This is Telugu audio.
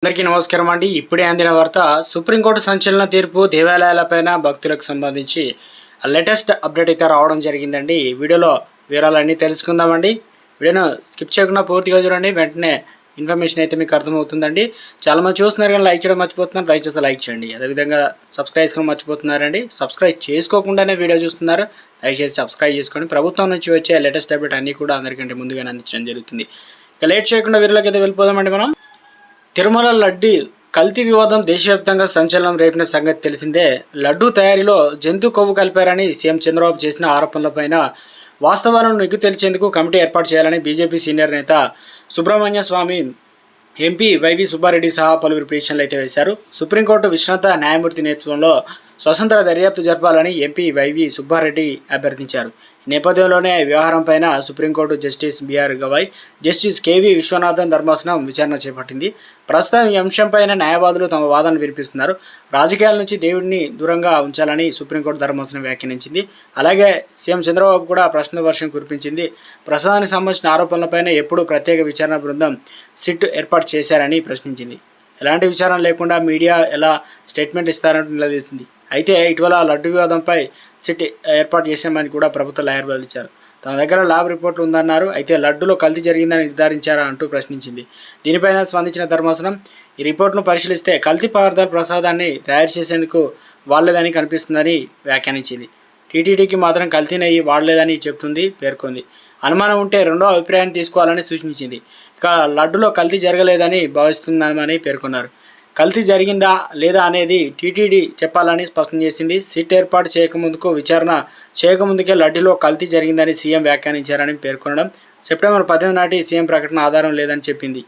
అందరికీ నమస్కారం అండి. ఇప్పుడే అందిన వార్త సుప్రీంకోర్టు సంచలన తీర్పు దేవాలయాలపైన భక్తులకు సంబంధించి లేటెస్ట్ అప్డేట్ అయితే రావడం జరిగిందండి. ఈ వీడియోలో వివరాలన్నీ తెలుసుకుందామండి. వీడియోను స్కిప్ చేయకుండా పూర్తిగా చూడండి. వెంటనే ఇన్ఫర్మేషన్ అయితే మీకు అర్థమవుతుందండి. చాలామంది చూస్తున్నారు కానీ లైక్ చేయడం మర్చిపోతున్నారు. దయచేసి లైక్ చేయండి. అదేవిధంగా సబ్స్క్రైబ్ చేసుకోవడం మర్చిపోతున్నారండి. సబ్స్క్రైబ్ చేసుకోకుండానే వీడియో చూస్తున్నారు. దయచేసి సబ్స్క్రైబ్ చేసుకోండి. ప్రభుత్వం నుంచి వచ్చే లేటెస్ట్ అప్డేట్ అన్నీ కూడా అందరికంటే ముందుగానే అందించడం జరుగుతుంది. ఇక లేట్ చేయకుండా వీడియోలోకి అయితే వెళ్ళిపోదామండి. మనం తిరుమల లడ్డూ కల్తీ వివాదం దేశవ్యాప్తంగా సంచలనం రేపిన సంగతి తెలిసిందే. లడ్డూ తయారీలో జంతు కొవ్వు కలిపారని సీఎం చంద్రబాబు చేసిన ఆరోపణలపైన వాస్తవాలను నిగ్గు తేల్చేందుకు కమిటీ ఏర్పాటు చేయాలని బీజేపీ సీనియర్ నేత సుబ్రహ్మణ్య స్వామి, ఎంపీ వైవి సుబ్బారెడ్డి సహా పలువురు పిటిషన్లు అయితే వేశారు. సుప్రీంకోర్టు విశ్రాంత న్యాయమూర్తి నేతృత్వంలో స్వతంత్ర దర్యాప్తు జరపాలని ఎంపీ వైవి సుబ్బారెడ్డి అభ్యర్థించారు. ఈ నేపథ్యంలోనే వ్యవహారంపైన supreme court justice BR Gavai, justice KV Viswanathan ధర్మాసనం విచారణ చేపట్టింది. ప్రస్తుతం ఈ అంశంపైన న్యాయవాదులు తమ వాదనలు వినిపిస్తున్నారు. రాజకీయాల నుంచి దేవుడిని దూరంగా ఉంచాలని సుప్రీంకోర్టు ధర్మాసనం వ్యాఖ్యానించింది. అలాగే సీఎం చంద్రబాబు కూడా ప్రశ్న వర్షం కురిపించింది. ప్రస్తుతానికి సంబంధించిన ఆరోపణలపైన ఎప్పుడు ప్రత్యేక విచారణ బృందం సిట్ ఏర్పాటు చేశారని ప్రశ్నించింది. ఎలాంటి విచారణ లేకుండా మీడియా ఎలా స్టేట్మెంట్ ఇస్తారంటూ నిలదీసింది. అయితే ఇటీవల లడ్డు వివాదంపై సిట్ ఏర్పాటు చేశామని కూడా ప్రభుత్వ లాయర్ వెల్లడించారు. తమ దగ్గర ల్యాబ్ రిపోర్ట్లు ఉందన్నారు. అయితే లడ్డులో కల్తీ జరిగిందని నిర్ధారించారా అంటూ ప్రశ్నించింది. దీనిపైన స్పందించిన ధర్మాసనం ఈ రిపోర్ట్ను పరిశీలిస్తే కల్తీ పదార్థాల ప్రసాదాన్ని తయారు చేసేందుకు వాడలేదని కనిపిస్తుందని వ్యాఖ్యానించింది. టీటీడీకి మాత్రం కల్తీ నెయ్యి వాడలేదని పేర్కొంది. అనుమానం ఉంటే రెండో అభిప్రాయాన్ని తీసుకోవాలని సూచించింది. ఇక లడ్డులో కల్తీ జరగలేదని భావిస్తున్నామని పేర్కొన్నారు. కల్తీ జరిగిందా లేదా అనేది టీటీడీ చెప్పాలని స్పష్టం చేసింది. సిట్ ఏర్పాటు విచారణ చేయకముందుకే లడ్డూలో కల్తీ జరిగిందని సీఎం వ్యాఖ్యానించారని పేర్కొనడం, సెప్టెంబర్ 18 నాటి సీఎం ప్రకటన ఆధారం లేదని చెప్పింది.